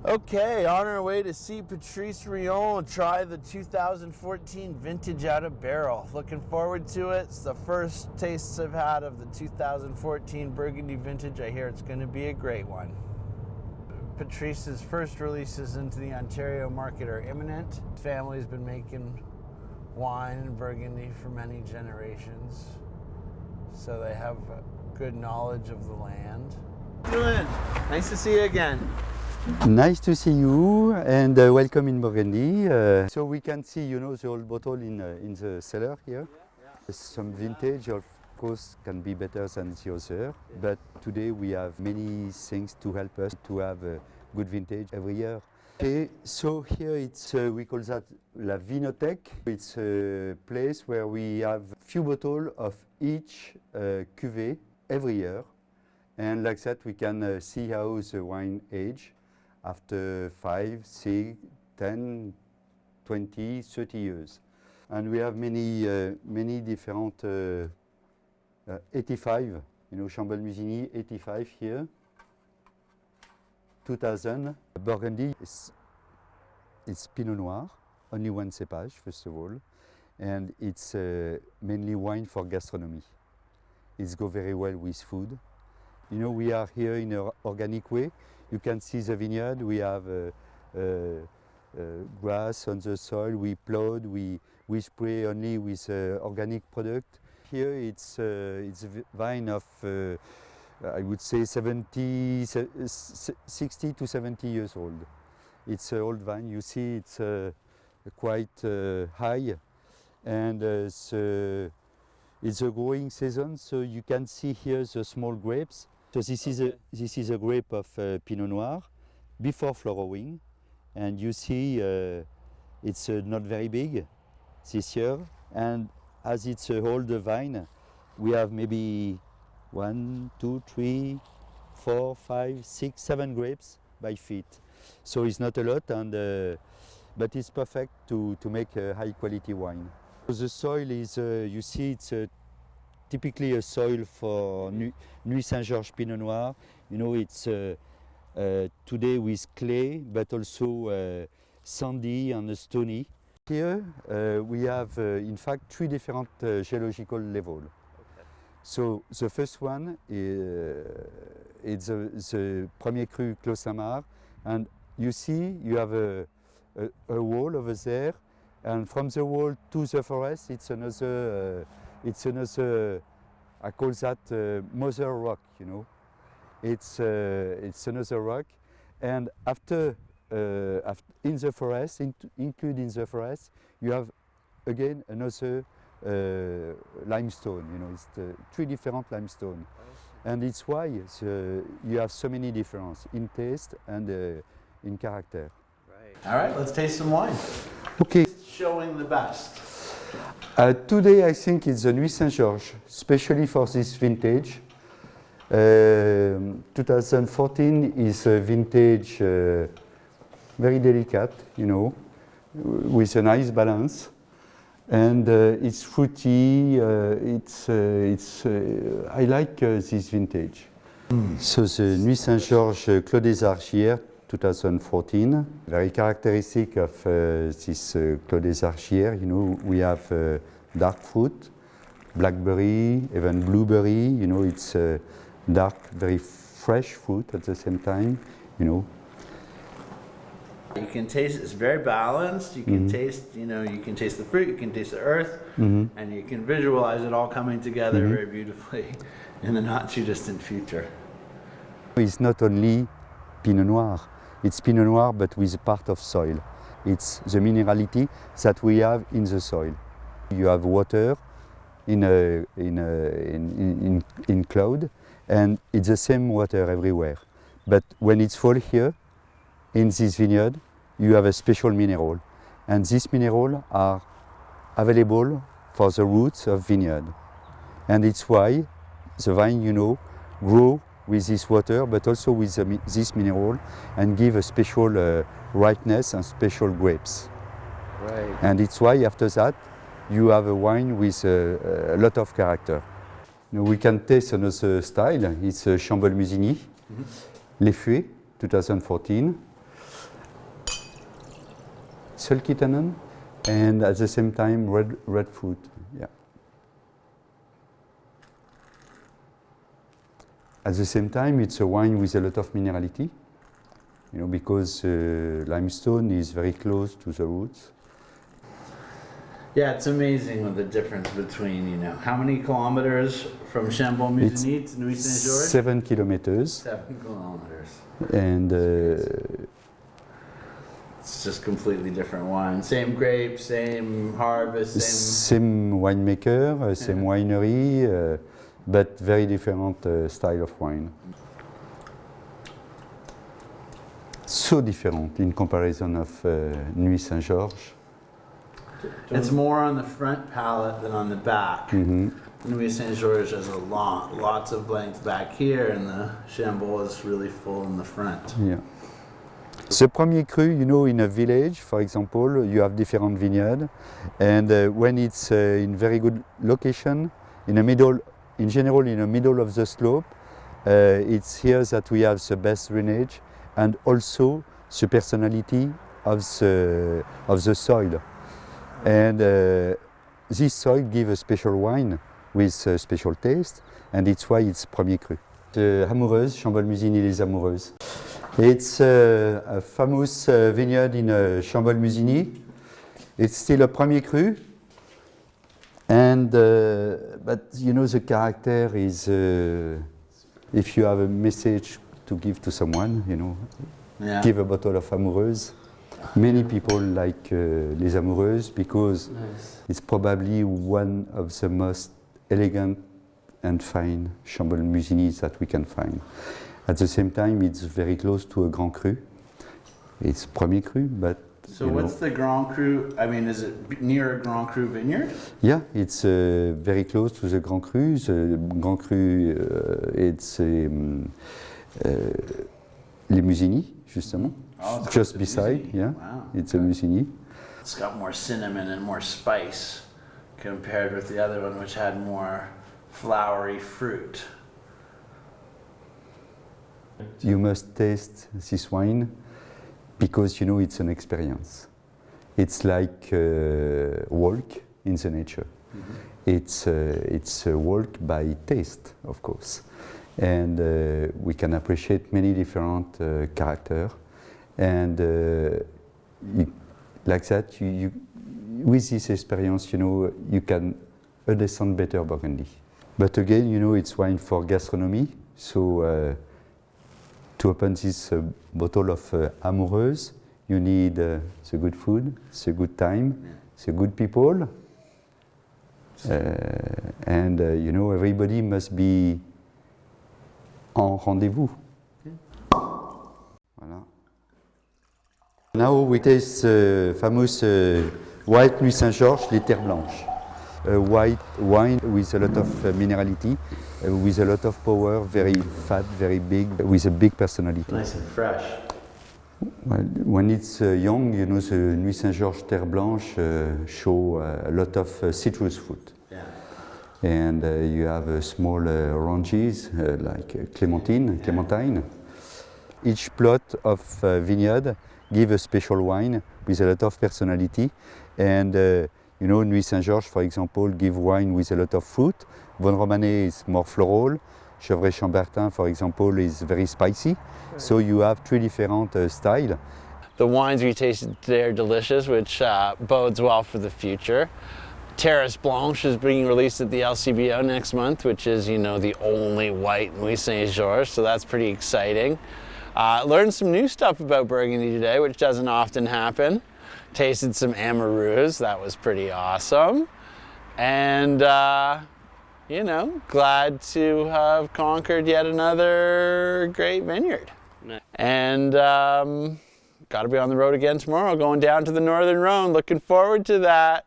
Okay, on our way to see Patrice and try the 2014 vintage out of barrel. Looking forward to it. It's the first tastes I've had of the 2014 Burgundy vintage. I hear it's going to be a great one. Patrice's first releases into the Ontario market are imminent. His family's been making wine in Burgundy for many generations, so they have good knowledge of the land. Dylan, nice to see you again. Nice to see you and welcome in Burgundy. So we can see, the old bottle in the cellar here. Some vintage, of course, can be better than the other, but today we have many things to help us to have a good vintage every year. Okay, so here it's we call that La Vinothèque. It's a place where we have few bottles of each cuvée every year, and like that we can see how the wine age after 5, 6, 10, 20, 30 years. And we have many different 85, Chambol-Musigny 85 here, 2000. Burgundy it's Pinot Noir, only one cepage first of all, and it's mainly wine for gastronomy. It goes very well with food. We are here in an organic way. You can see the vineyard. We have grass on the soil. We plowed. We spray only with organic product. Here it's a vine of I would say 60 to 70 years old. It's an old vine. You see it's quite high, and it's a growing season. So you can see here the small grapes. So this is a grape of Pinot Noir before flowering, and you see it's not very big this year. And as it's an older vine, we have maybe 1, 2, 3, 4, 5, 6, 7 grapes by feet. So it's not a lot, but it's perfect to make a high quality wine. The soil is, you see, it's typically a soil for Nuit Saint-Georges Pinot Noir. It's today with clay, but also sandy and stony. Here we have, in fact, 3 different geological levels. Okay. So the first one is the Premier Cru Clos Saint-Marc, and you see you have a wall over there, and from the wall to the forest, it's another. I call that Mother Rock. It's another rock, and after in the forest, including the forest, you have again another limestone. It's 3 different limestone, and it's why you have so many differences in taste and in character. Right. All right, let's taste some wine. Okay. Showing the best. Today I think it's the Nuit Saint-Georges, especially for this vintage. 2014 is a vintage very delicate, with a nice balance, and it's fruity. I like this vintage. So the Nuit Saint-Georges Clos des Archières 2014, very characteristic of this Clos des Archières. We have dark fruit, blackberry, even blueberry. It's dark, very fresh fruit at the same time. You can taste it's very balanced. You can taste, you can taste the fruit, you can taste the earth, and you can visualize it all coming together very beautifully in the not too distant future. It's not only Pinot Noir. It's Pinot Noir, but with a part of soil. It's the minerality that we have in the soil. You have water in cloud, and it's the same water everywhere. But when it's fall here, in this vineyard, you have a special mineral, and these minerals are available for the roots of vineyard, and it's why the vine, grow with this water, but also with this mineral, and give a special ripeness and special grapes. Right. And it's why after that you have a wine with a lot of character. We can taste another style. It's Chambol-Musigny, Les Feuilles, 2014. sulky-tannin, and at the same time red fruit. Yeah. At the same time, it's a wine with a lot of minerality, you know, because limestone is very close to the roots. Yeah, it's amazing with the difference between, you know, how many kilometers from Chambon-Musigny to Nuits-Saint-Georges? 7 kilometers. 7 kilometers. And it's just completely different wine. Same grapes, same harvest, same winemaker, same winery, but very different style of wine. So different in comparison of Nuits-Saint-Georges. It's more on the front palate than on the back. Mm-hmm. Nuits-Saint-Georges has lots of length back here, and the Chambon is really full in the front. Yeah. The premier cru, you know, in a village, for example, you have different vineyards, and when it's in very good location, in the middle, in general, in the middle of the slope, it's here that we have the best drainage, and also the personality of the soil. And this soil gives a special wine with a special taste, and it's why it's premier cru. The Amoureuse, Chambon-Musigny les Amoureuses. It's a famous vineyard in Chambon-Musigny. It's still a premier cru, and but you know the character is if you have a message to give to someone, you know, give a bottle of Amoureuse. Many people like les Amoureuses because it's probably one of the most elegant and fine Chambon-Musigny that we can find. At the same time, it's very close to a Grand Cru. It's premier cru, but so what's the Grand Cru? I mean, is it near a Grand Cru vineyard? Yeah, it's very close to the Grand Cru. The Grand Cru, it's les Musigny, justement. Oh, just beside, Musigny. yeah. Wow. It's a Musigny. It's got more cinnamon and more spice compared with the other one, which had more flowery fruit. You must taste this wine because you know it's an experience. It's like a walk in the nature. Mm-hmm. It's a walk by taste, of course. And we can appreciate many different characters. And like that, you, with this experience, you know, you can understand better Burgundy. But again, you know, it's wine for gastronomy. So to open this bottle of Amoureuse, you need the good food, the good time, the good people. And you know, everybody must be en rendezvous. Voilà. Now we taste famous white Nuits-Saint-Georges, les Terres Blanches. A white wine with a lot of minerality, with a lot of power, very fat, very big, with a big personality. Nice and fresh. Well, when it's young, you know, the Nuits-Saint-Georges Terre Blanche show a lot of citrus fruit. Yeah. And you have small oranges like clementine. Each plot of vineyard gives a special wine with a lot of personality. And you know, Nuits-Saint-Georges, for example, give wine with a lot of fruit. Vosne-Romanée is more floral. Gevrey-Chambertin, for example, is very spicy. Right. So you have 3 different styles. The wines we tasted today are delicious, which bodes well for the future. Terrace Blanche is being released at the LCBO next month, which is, you know, the only white Nuits-Saint-Georges, so that's pretty exciting. Learned some new stuff about Burgundy today, which doesn't often happen. Tasted some Amoureuse, that was pretty awesome. And, you know, glad to have conquered yet another great vineyard. Nice. And got to be on the road again tomorrow, going down to the Northern Rhone. Looking forward to that.